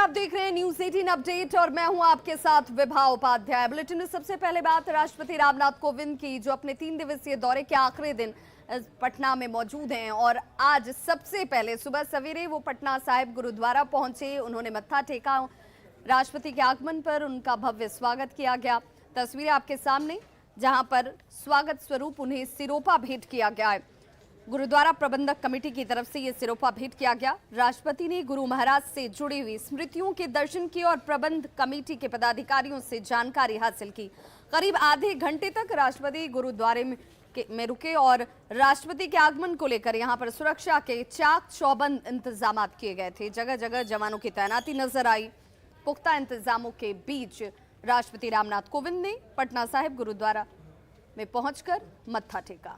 आप देख रहे हैं न्यूज 18 अपडेट और मैं हूं आपके साथ विभा उपाध्याय। बुलेटिन में सबसे पहले बात राष्ट्रपति रामनाथ कोविंद की, जो अपने 3 दिवसीय दौरे के आखिरी दिन पटना में मौजूद हैं और आज सबसे पहले सुबह सवेरे वो पटना साहिब गुरुद्वारा पहुंचे। उन्होंने मत्था टेका। राष्ट्रपति के आगमन पर उनका भव्य स्वागत किया गया। तस्वीरें आपके सामने, जहां पर स्वागत स्वरूप उन्हें सिरोपा भेंट किया गया है। गुरुद्वारा प्रबंधक कमेटी की तरफ से ये सिरोपा भेंट किया गया। राष्ट्रपति ने गुरु महाराज से जुड़ी हुई स्मृतियों के दर्शन किए और प्रबंध कमेटी के पदाधिकारियों से जानकारी हासिल की। करीब आधे घंटे तक राष्ट्रपति गुरुद्वारे में रुके और राष्ट्रपति के आगमन को लेकर यहां पर सुरक्षा के चाक चौबंद इंतजाम किए गए थे। जगह जगह जवानों की तैनाती नजर आई। पुख्ता इंतजामों के बीच राष्ट्रपति रामनाथ कोविंद ने पटना साहिब गुरुद्वारा में पहुंचकर मत्था टेका।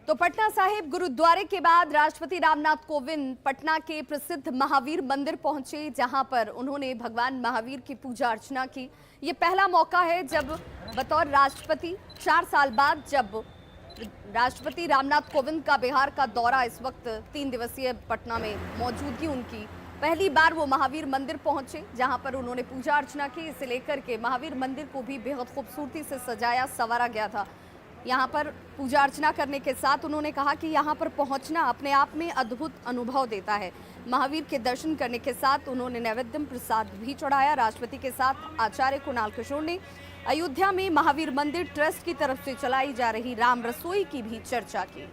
तो पटना साहिब गुरुद्वारे के बाद राष्ट्रपति रामनाथ कोविंद पटना के प्रसिद्ध महावीर मंदिर पहुंचे, जहां पर उन्होंने भगवान महावीर की पूजा अर्चना की। ये पहला मौका है जब बतौर राष्ट्रपति 4 साल बाद जब राष्ट्रपति रामनाथ कोविंद का बिहार का दौरा, इस वक्त 3 दिवसीय पटना में मौजूदगी उनकी, पहली बार वो महावीर मंदिर पहुंचे, जहां पर उन्होंने पूजा अर्चना की। इसे लेकर के महावीर मंदिर को भी बेहद खूबसूरती से सजाया संवारा गया था। यहाँ पर पूजा अर्चना करने के साथ उन्होंने कहा कि यहाँ पर पहुँचना अपने आप में अद्भुत अनुभव देता है। महावीर के दर्शन करने के साथ उन्होंने नैवेद्य प्रसाद भी चढ़ाया। राष्ट्रपति के साथ आचार्य कुणाल किशोर ने अयोध्या में महावीर मंदिर ट्रस्ट की तरफ से चलाई जा रही राम रसोई की भी चर्चा की।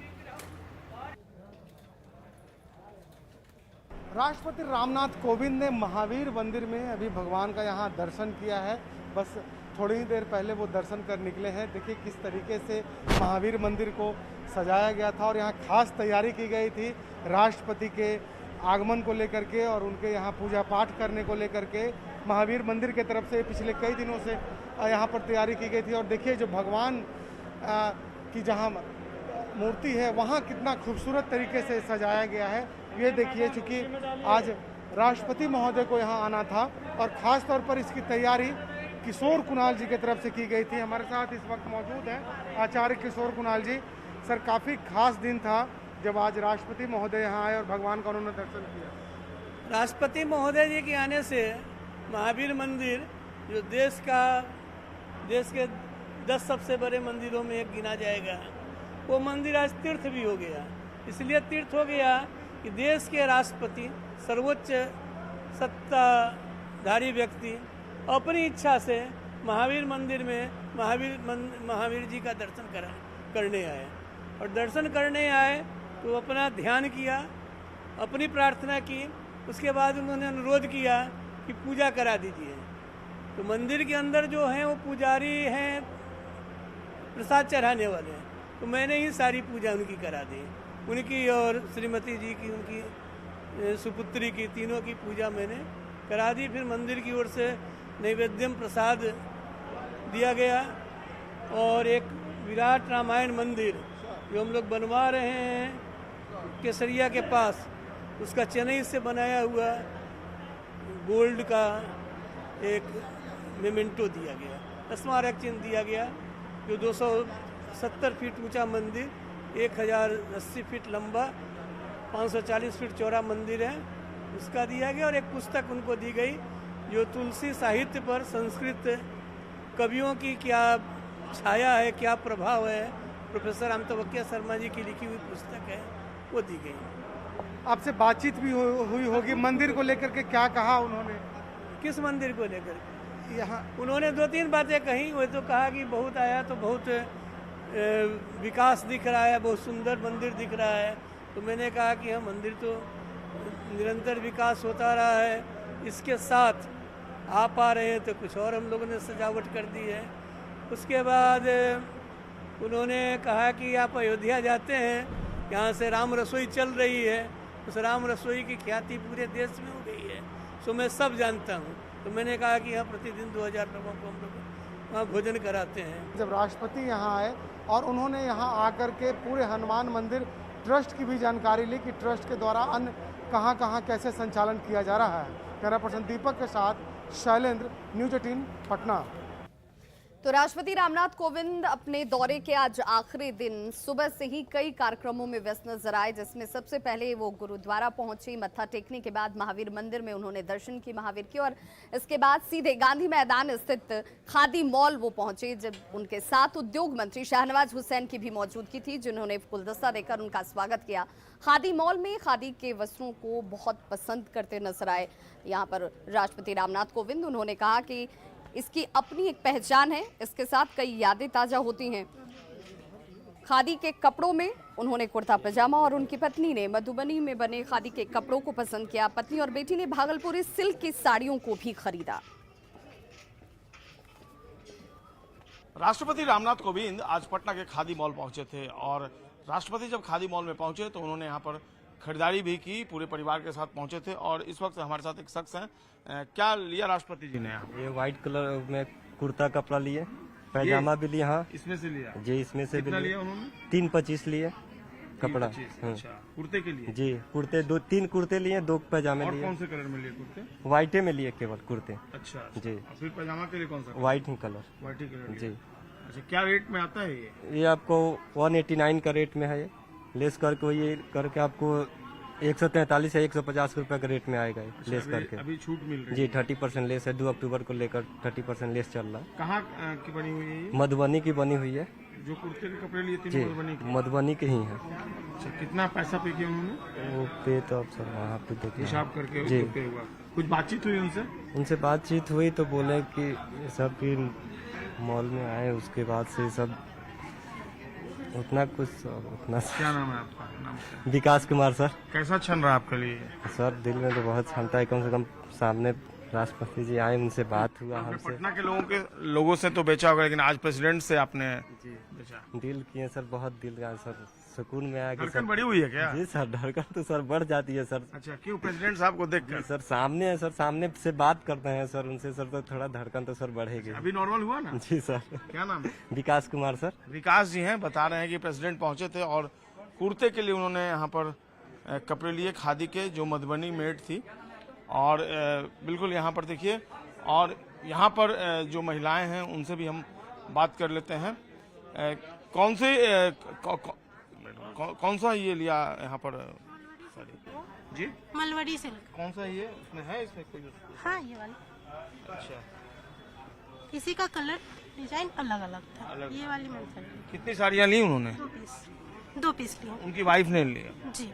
राष्ट्रपति रामनाथ कोविंद ने महावीर मंदिर में अभी भगवान का यहाँ दर्शन किया है। बस थोड़ी ही देर पहले वो दर्शन कर निकले हैं। देखिए किस तरीके से महावीर मंदिर को सजाया गया था और यहाँ खास तैयारी की गई थी राष्ट्रपति के आगमन को लेकर के और उनके यहाँ पूजा पाठ करने को लेकर के। महावीर मंदिर के तरफ से पिछले कई दिनों से यहाँ पर तैयारी की गई थी। और देखिए जो भगवान की जहाँ मूर्ति है वहाँ कितना खूबसूरत तरीके से सजाया गया है। ये देखिए, चूँकि आज राष्ट्रपति महोदय को यहाँ आना था और ख़ास तौर पर इसकी तैयारी किशोर कुणाल जी की तरफ से की गई थी। हमारे साथ इस वक्त मौजूद हैं आचार्य किशोर कुणाल जी। सर, काफ़ी खास दिन था जब आज राष्ट्रपति महोदय यहाँ आए और भगवान का उन्होंने दर्शन किया। राष्ट्रपति महोदय जी के आने से महावीर मंदिर, जो देश के 10 सबसे बड़े मंदिरों में एक गिना जाएगा, वो मंदिर आज तीर्थ भी हो गया। इसलिए तीर्थ हो गया कि देश के राष्ट्रपति, सर्वोच्च सत्ताधारी व्यक्ति अपनी इच्छा से महावीर मंदिर में महावीर जी का दर्शन करने आए। और दर्शन करने आए तो अपना ध्यान किया, अपनी प्रार्थना की। उसके बाद उन्होंने अनुरोध किया कि पूजा करा दीजिए। तो मंदिर के अंदर जो हैं वो पुजारी हैं, प्रसाद चढ़ाने वाले हैं। तो मैंने ही सारी पूजा उनकी करा दी, उनकी और श्रीमती जी की, उनकी सुपुत्री की, तीनों की पूजा मैंने करा दी। फिर मंदिर की ओर से नैवेद्यम प्रसाद दिया गया और एक विराट रामायण मंदिर जो हम लोग बनवा रहे हैं केसरिया के पास, उसका चेन्नई से बनाया हुआ गोल्ड का एक मेमेंटो दिया गया, स्मारक चिन्ह दिया गया। जो 270 फीट ऊंचा मंदिर, 1080 फीट लंबा, 540 फीट चौड़ा मंदिर है, उसका दिया गया। और एक पुस्तक उनको दी गई जो तुलसी साहित्य पर संस्कृत कवियों की क्या छाया है, क्या प्रभाव है, प्रोफेसर अमिताभ शर्मा जी की लिखी हुई पुस्तक है, वो दी गई। आपसे बातचीत भी हुई होगी मंदिर को लेकर के, क्या कहा उन्होंने? किस मंदिर को लेकर? यहाँ उन्होंने 2-3 बातें कही। वो तो कहा कि बहुत आया तो बहुत विकास दिख रहा है, बहुत सुंदर मंदिर दिख रहा है। तो मैंने कहा कि हाँ, मंदिर तो निरंतर विकास होता रहा है, इसके साथ आप आ रहे हैं तो कुछ और हम लोगों ने सजावट कर दी है। उसके बाद उन्होंने कहा कि आप अयोध्या जाते हैं, यहाँ से राम रसोई चल रही है, उस राम रसोई की ख्याति पूरे देश में हो गई है, सो मैं सब जानता हूँ। तो मैंने कहा कि यहाँ प्रतिदिन 2000 लोगों को हम लोग वहाँ भोजन कराते हैं। जब राष्ट्रपति यहाँ आए और उन्होंने यहाँ आकर के पूरे हनुमान मंदिर ट्रस्ट की भी जानकारी ली कि ट्रस्ट के द्वारा अन्य कहाँ कैसे संचालन किया जा रहा है। कैमरा पर्सन दीपक के साथ शैलेंद्र, न्यूज 18 पटना। तो राष्ट्रपति रामनाथ कोविंद अपने दौरे के आज आखिरी दिन सुबह से ही कई कार्यक्रमों में व्यस्त नजर आए, जिसमें सबसे पहले वो गुरुद्वारा पहुंचे। मत्था टेकने के बाद महावीर मंदिर में उन्होंने दर्शन किए महावीर के, और इसके बाद सीधे गांधी मैदान स्थित खादी मॉल वो पहुंचे, जब उनके साथ उद्योग मंत्री शाहनवाज हुसैन की भी मौजूदगी थी, जिन्होंने गुलदस्ता देकर उनका स्वागत किया। खादी मॉल में खादी के वस्त्रों को बहुत पसंद करते नजर आए यहाँ पर राष्ट्रपति रामनाथ कोविंद। उन्होंने कहा कि इसकी अपनी एक पहचान है, इसके साथ कई यादें ताजा होती हैं। खादी के कपड़ों में उन्होंने कुर्ता पजामा और उनकी पत्नी ने मधुबनी में बने खादी के कपड़ों को पसंद किया। पत्नी और बेटी ने भागलपुरी सिल्क की साड़ियों को भी खरीदा। राष्ट्रपति रामनाथ कोविंद आज पटना के खादी मॉल पहुंचे थे, और राष्ट्रपति जब खादी मॉल में पहुंचे तो उन्होंने यहां पर खरीदारी भी की, पूरे परिवार के साथ पहुंचे थे। और इस वक्त हमारे साथ एक शख्स हैं। क्या लिया राष्ट्रपति जी ने यहाँ? ये व्हाइट कलर में कुर्ता कपड़ा लिए, पैजामा भी लिए। हाँ, इसमें से लिया जी, इसमें से भी कितना लिए। लिया उन्होंने? 325 लिए कपड़ा। 325, अच्छा, कुर्ते के लिए? जी, कुर्ते 3 कुर्ते लिए, 2 पैजामे और लिए। कौन से कलर में लिए कुर्ते? व्हाइटे में लिए केवल कुर्ते। अच्छा जी। और फिर पैजामा के लिए कौन सा? व्हाइट ही कलर। व्हाइट ही कलर जी। अच्छा, क्या रेट में आता है ये आपको 189 का रेट में है। ये लेस करके वही करके आपको 143 या 150 रुपए का रेट में आएगा ये, लेस करके। अभी छूट मिल रही है? जी, 30% लेस है। 2 अक्टूबर को लेकर 30% लेस चल रहा है। कहाँ की बनी हुई है ये? मधुबनी की बनी हुई है। जो कुर्ते के कपड़े लिए जी, थे मधुबनी के? मधुबनी के ही है। अच्छा, कितना पैसा पे किया उन्होंने? वो पे तो अब सर वहाँ पे देखना है। हिसाब करके जी। पे हुआ? कुछ बातचीत हुई उनसे? उनसे बातचीत हुई तो बोले कि ये सब की मॉल में आए, उसके बाद से सब उतना कुछ उतना क्या नाम है आपका? नाम क्या? विकास कुमार सर। कैसा क्षण रहा आपके लिए? सर दिल में तो बहुत क्षमता है, कम से कम सामने राष्ट्रपति जी आए, उनसे बात हुआ आपने हमसे। पटना के लोगों से तो बेचा होगा, लेकिन आज प्रेसिडेंट से आपने बेचा। दिल किए सर, बहुत दिल का सर, सुकून में आया कि धड़कन सर। बढ़ी हुई है क्या? जी सर, धड़कन तो सर बढ़ जाती है सर। अच्छा, क्यों? प्रेसिडेंट साहब को देख कर? सर सामने है सर, सामने से बात करते हैं सर उनसे सर, तो थोड़ा धड़कन तो सर बढ़ेगी। अभी नॉर्मल हुआ ना? जी सर। क्या नाम है? विकास कुमार सर। विकास जी हैं, बता रहे हैं कि प्रेसिडेंट पहुंचे थे और कुर्ते के लिए उन्होंने यहाँ पर कपड़े लिए खादी के, जो मधुबनी मेड थी। और बिल्कुल यहाँ पर देखिए, और यहाँ पर जो महिलाएं हैं उनसे भी हम बात कर लेते हैं। कौन से कौन सा ये लिया यहाँ पर? सॉरी जी, मलवरी सिल्क। कौन सा ये इसमें है? इसमें कोई? हाँ, ये वाली। अच्छा, इसी का कलर डिजाइन अलग अलग था। अलग। ये वाली मैंने कर ली। कितनी साड़ियाँ ली उन्होंने? 2 पीस लिए। उनकी वाइफ ने लिया? जी,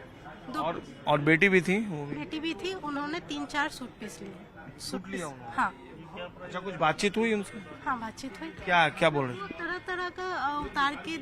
2 और बेटी भी थी? वो भी बेटी भी थी, उन्होंने 3-4 सूट पीस लिए। सूट लिया उन्होंने? हाँ अच्छा, कुछ बातचीत हुई उनसे? हाँ, बातचीत हुई। क्या बोल रहे? तरह तरह का उतार के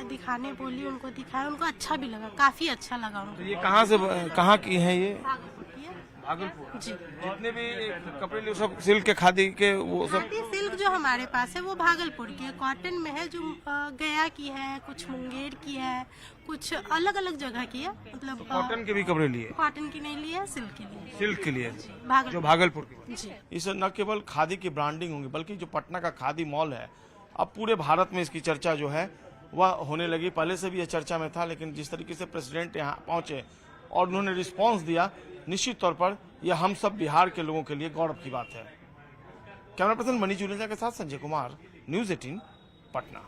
दिखाने बोली, उनको दिखाया, उनको अच्छा भी लगा, काफी अच्छा लगा उनको। तो ये कहाँ की है ये? भागलपुर की है। भागलपुर। जी, जितने भी कपड़े लिए सब सिल्क के, खादी के, वो सब? खादी सिल्क जो हमारे पास है वो भागलपुर की है। कॉटन में है जो गया की है, कुछ मुंगेर की है, कुछ अलग अलग जगह की है। मतलब कॉटन के भी कपड़े लिए? कॉटन की नहीं ली है, सिल्क की ली है। सिल्क के लिए, भागलपुर। जो भागलपुर की। जी, इस न केवल खादी की ब्रांडिंग होंगी, बल्कि जो पटना का खादी मॉल है, अब पूरे भारत में इसकी चर्चा जो है वह होने लगी। पहले से भी यह चर्चा में था, लेकिन जिस तरीके से प्रेसिडेंट यहाँ पहुंचे और उन्होंने रिस्पांस दिया, निश्चित तौर पर यह हम सब बिहार के लोगों के लिए गौरव की बात है। कैमरा पर्सन मनीष जुनेजा के साथ संजय कुमार, न्यूज 18 पटना।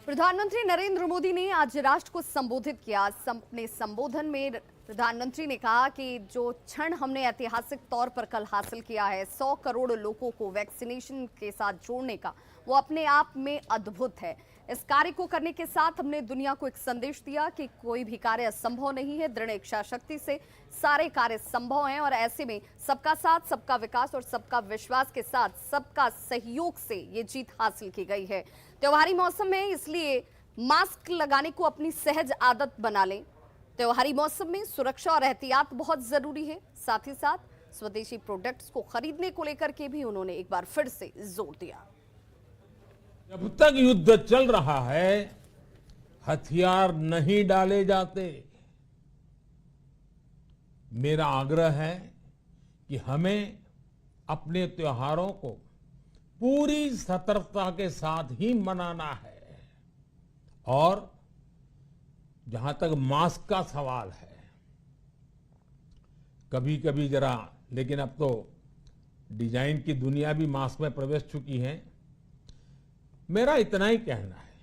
प्रधानमंत्री नरेंद्र मोदी ने आज राष्ट्र को संबोधित किया। अपने संबोधन में प्रधानमंत्री ने कहा कि जो क्षण हमने ऐतिहासिक तौर पर कल हासिल किया है, 100 करोड़ लोगों को वैक्सीनेशन के साथ जोड़ने का, वो अपने आप में अद्भुत है। इस कार्य को करने के साथ हमने दुनिया को एक संदेश दिया कि कोई भी कार्य असंभव नहीं है। दृढ़ इच्छा शक्ति से सारे कार्य संभव हैं, और ऐसे में सबका साथ, सबका विकास और सबका विश्वास के साथ सबका सहयोग से ये जीत हासिल की गई है। त्योहारी मौसम में इसलिए मास्क लगाने को अपनी सहज आदत बना लें। त्योहारी मौसम में सुरक्षा और एहतियात बहुत जरूरी है। साथ ही साथ स्वदेशी प्रोडक्ट्स को खरीदने को लेकर के भी उन्होंने एक बार फिर से जोर दिया। जब तक युद्ध चल रहा है, हथियार नहीं डाले जाते। मेरा आग्रह है कि हमें अपने त्योहारों को पूरी सतर्कता के साथ ही मनाना है। और जहां तक मास्क का सवाल है, कभी कभी जरा, लेकिन अब तो डिजाइन की दुनिया भी मास्क में प्रवेश चुकी है। मेरा इतना ही कहना है,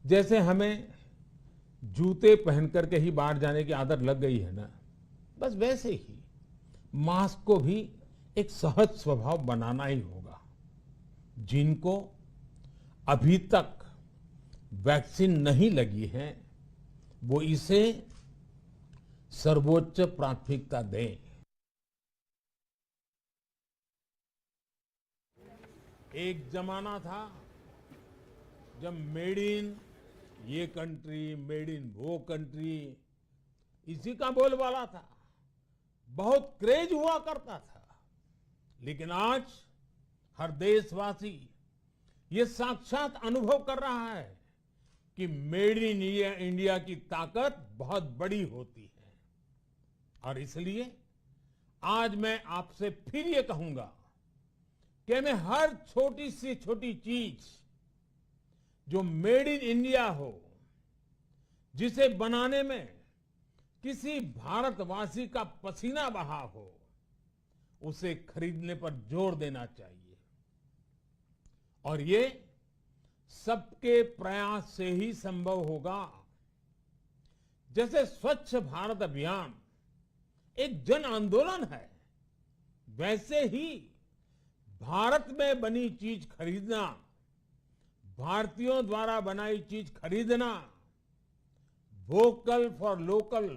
जैसे हमें जूते पहन करके ही बाहर जाने की आदत लग गई है ना, बस वैसे ही मास्क को भी एक सहज स्वभाव बनाना ही होगा। जिनको अभी तक वैक्सीन नहीं लगी है वो इसे सर्वोच्च प्राथमिकता दें। एक जमाना था जब मेड इन ये कंट्री, मेड इन वो कंट्री, इसी का बोलबाला था, बहुत क्रेज हुआ करता था। लेकिन आज हर देशवासी ये साक्षात अनुभव कर रहा है कि मेड इन इंडिया की ताकत बहुत बड़ी होती है। और इसलिए आज मैं आपसे फिर ये कहूंगा कि हमें हर छोटी से छोटी चीज जो मेड इन इंडिया हो, जिसे बनाने में किसी भारतवासी का पसीना बहा हो, उसे खरीदने पर जोर देना चाहिए। और ये सबके प्रयास से ही संभव होगा। जैसे स्वच्छ भारत अभियान एक जन आंदोलन है, वैसे ही भारत में बनी चीज खरीदना, भारतीयों द्वारा बनाई चीज खरीदना, वोकल फॉर लोकल,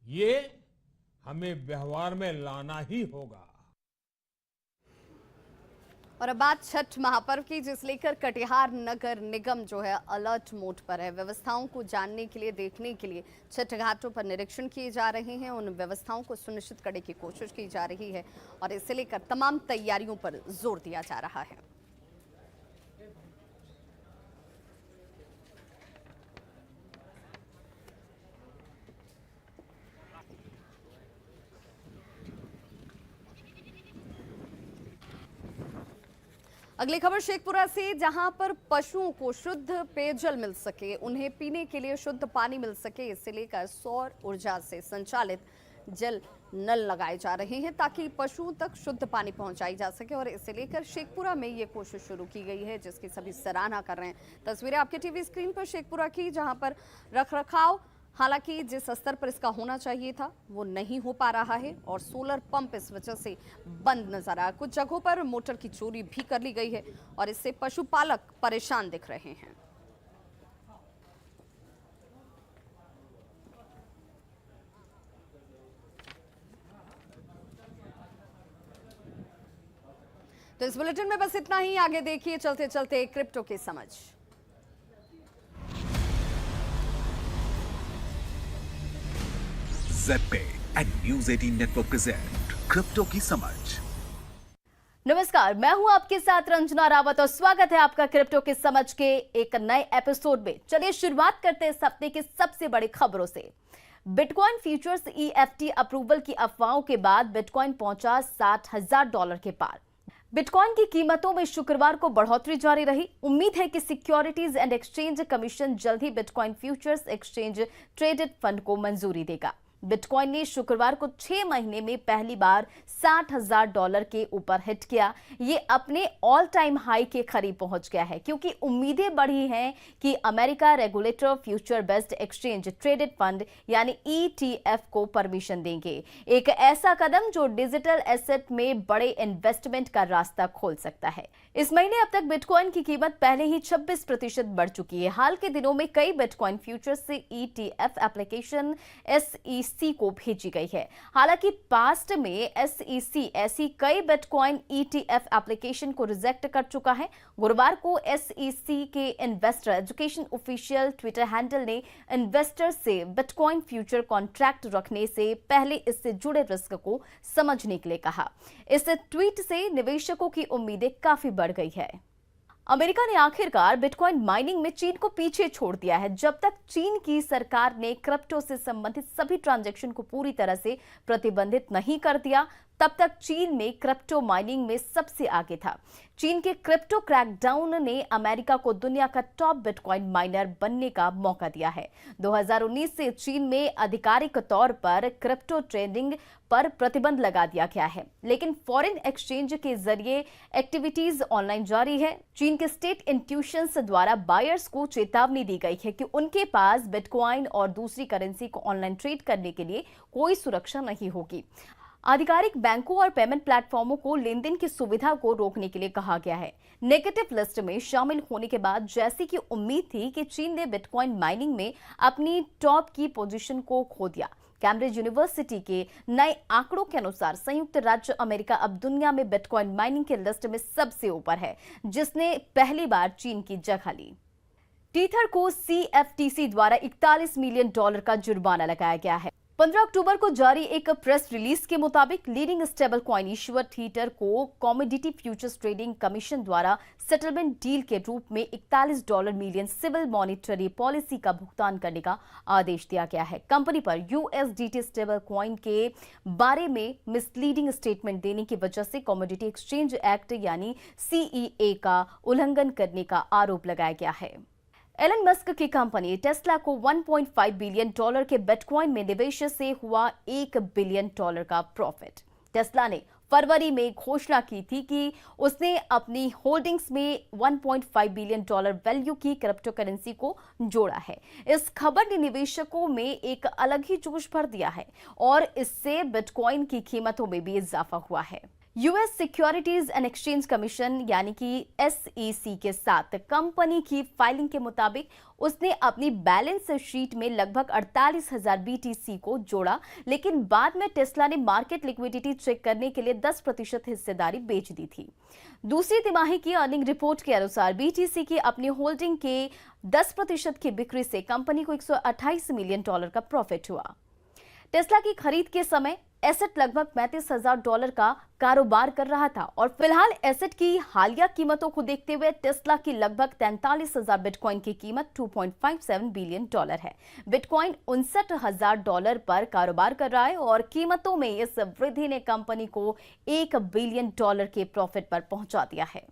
ये हमें व्यवहार में लाना ही होगा। और अब बात छठ महापर्व की, जिस लेकर कटिहार नगर निगम जो है अलर्ट मोड पर है। व्यवस्थाओं को जानने के लिए, देखने के लिए छठ घाटों पर निरीक्षण किए जा रहे हैं। उन व्यवस्थाओं को सुनिश्चित करने की कोशिश की जा रही है और इसे लेकर तमाम तैयारियों पर जोर दिया जा रहा है। अगली खबर शेखपुरा से, जहां पर पशुओं को शुद्ध पेयजल मिल सके, उन्हें पीने के लिए शुद्ध पानी मिल सके, इसे लेकर सौर ऊर्जा से संचालित जल नल लगाए जा रहे हैं ताकि पशुओं तक शुद्ध पानी पहुंचाई जा सके। और इसे लेकर शेखपुरा में ये कोशिश शुरू की गई है, जिसकी सभी सराहना कर रहे हैं। तस्वीरें आपके टीवी स्क्रीन पर शेखपुरा की, जहां पर रखरखाव हालांकि जिस स्तर पर इसका होना चाहिए था वो नहीं हो पा रहा है और सोलर पंप इस वजह से बंद नजर आया। कुछ जगहों पर मोटर की चोरी भी कर ली गई है और इससे पशुपालक परेशान दिख रहे हैं। तो इस बुलेटिन में बस इतना ही। आगे देखिए चलते चलते क्रिप्टो की समझ। ZebPay and news 18 network present crypto की समझ। नमस्कार, मैं हूं आपके साथ रंजना रावत और स्वागत है आपका क्रिप्टो की समझ के एक नए एपिसोड में। चलिए शुरुआत करते हैं इस हफ्ते की सबसे बड़ी खबरों से। बिटकॉइन फ्यूचर्स EFT अप्रूवल की अफवाहों के बाद बिटकॉइन पहुंचा $60,000 के पार। बिटकॉइन की कीमतों में शुक्रवार को बढ़ोतरी जारी रही। उम्मीद है कि सिक्योरिटीज एंड एक्सचेंज कमीशन जल्द ही bitcoin futures exchange traded fund को मंजूरी देगा। बिटकॉइन ने शुक्रवार को 6 महीने में पहली बार $60,000 के ऊपर हिट किया। ये अपने ऑल टाइम हाई के करीब पहुंच गया है, क्योंकि उम्मीदें बढ़ी हैं कि America regulator future based exchange traded fund यानी ETF को परमिशन देंगे। एक ऐसा कदम जो डिजिटल एसेट में बड़े इन्वेस्टमेंट का रास्ता खोल सकता है। इस महीने अब तक बिटकॉइन की कीमत पहले ही 26% बढ़ चुकी है। हाल के दिनों में कई बिटकॉइन फ्यूचर्स से ETF एप्लीकेशन SEC को भेजी गई है। हालांकि पास्ट में SEC ऐसी कई बिटकॉइन ETF एप्लीकेशन को रिजेक्ट कर चुका है। गुरुवार को SEC के investor education official Twitter handle ने इन्वेस्टर से बिटकॉइन फ्यूचर कॉन्ट्रैक्ट रखने से पहले इससे जुड़े रिस्क को समझने के लिए कहा। इस ट्वीट से निवेशकों की उम्मीदें काफी बढ़ गई है। अमेरिका ने आखिरकार बिटकॉइन माइनिंग में चीन को पीछे छोड़ दिया है। जब तक चीन की सरकार ने क्रिप्टो से संबंधित सभी ट्रांजैक्शन को पूरी तरह से प्रतिबंधित नहीं कर दिया, तब तक चीन में क्रिप्टो माइनिंग में सबसे आगे था। चीन के क्रिप्टो क्रैकडाउन ने अमेरिका को दुनिया का टॉप बिटकॉइन माइनर बनने का मौका दिया है। 2019 से चीन में आधिकारिक तौर पर क्रिप्टो ट्रेडिंग पर प्रतिबंध लगा दिया गया है, लेकिन फॉरेन एक्सचेंज के जरिए एक्टिविटीज ऑनलाइन जारी है। चीन के स्टेट इंस्टीट्यूशंस द्वारा बायर्स को चेतावनी दी गई है कि उनके पास बिटकॉइन और दूसरी करेंसी को ऑनलाइन ट्रेड करने के लिए कोई सुरक्षा नहीं होगी। आधिकारिक बैंकों और पेमेंट प्लेटफॉर्मों को लेन देन की सुविधा को रोकने के लिए कहा गया है। नेगेटिव लिस्ट में शामिल होने के बाद जैसी कि उम्मीद थी कि चीन ने बिटकॉइन माइनिंग में अपनी टॉप की पोजीशन को खो दिया। कैम्ब्रिज यूनिवर्सिटी के नए आंकड़ों के अनुसार संयुक्त राज्य अमेरिका अब दुनिया में बिटकॉइन माइनिंग के लिस्ट में सबसे ऊपर है, जिसने पहली बार चीन की जगह ली। टीथर को CFTC द्वारा $41 मिलियन का जुर्माना लगाया गया है। 15 अक्टूबर को जारी एक प्रेस रिलीज के मुताबिक leading stable coin issuer theta को कमोडिटी फ्यूचर्स ट्रेडिंग कमीशन द्वारा सेटलमेंट डील के रूप में $41 मिलियन सिविल मॉनिटरी पॉलिसी का भुगतान करने का आदेश दिया गया है। कंपनी पर USDT स्टेबल कॉइन के बारे में मिसलीडिंग स्टेटमेंट देने की वजह से कमोडिटी एक्सचेंज एक्ट यानी CEA का उल्लंघन करने का आरोप लगाया गया है। एलन मस्क की कंपनी टेस्ला को $1.5 बिलियन के बिटकॉइन में निवेश से हुआ $1 बिलियन का प्रॉफिट। टेस्ला ने फरवरी में घोषणा की थी कि उसने अपनी होल्डिंग्स में $1.5 बिलियन वैल्यू की क्रिप्टो करेंसी को जोड़ा है। इस खबर ने निवेशकों में एक अलग ही जोश भर दिया है और इससे बिटकॉइन की कीमतों में भी इजाफा हुआ है। US securities and exchange commission यानी कि SEC के साथ कंपनी की फाइलिंग के मुताबिक उसने अपनी बैलेंस शीट में लगभग 48,000 BTC को जोड़ा, लेकिन बाद में टेस्ला ने मार्केट लिक्विडिटी चेक करने के लिए 10% हिस्सेदारी बेच दी थी। दूसरी तिमाही की अर्निंग रिपोर्ट के अनुसार BTC की अपनी होल्डिंग के 10% की बिक्री से कंपनी को $128 मिलियन का प्रॉफिट हुआ। टेस्ला की खरीद के समय एसेट लगभग $35,000 का कारोबार कर रहा था और फिलहाल एसेट की हालिया कीमतों को देखते हुए टेस्ला की लगभग 43,000 बिटकॉइन की कीमत $2.57 बिलियन है। बिटकॉइन $59,000 पर कारोबार कर रहा है और कीमतों में इस वृद्धि ने कंपनी को $1 बिलियन के प्रॉफिट पर पहुंचा दिया है।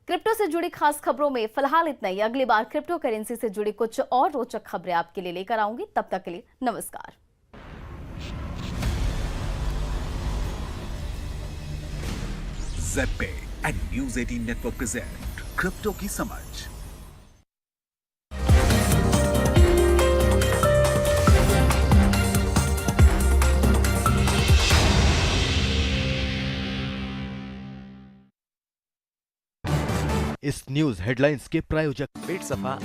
क्रिप्टो से जुड़ी खास खबरों में फिलहाल इतना ही। अगली बार क्रिप्टो करेंसी से जुड़ी कुछ और रोचक खबरें आपके लिए लेकर आऊंगी। तब तक के लिए नमस्कार। ZPay and News 18 Network present crypto की समझ। इस न्यूज हेडलाइंस के प्रायोजक पेट सफा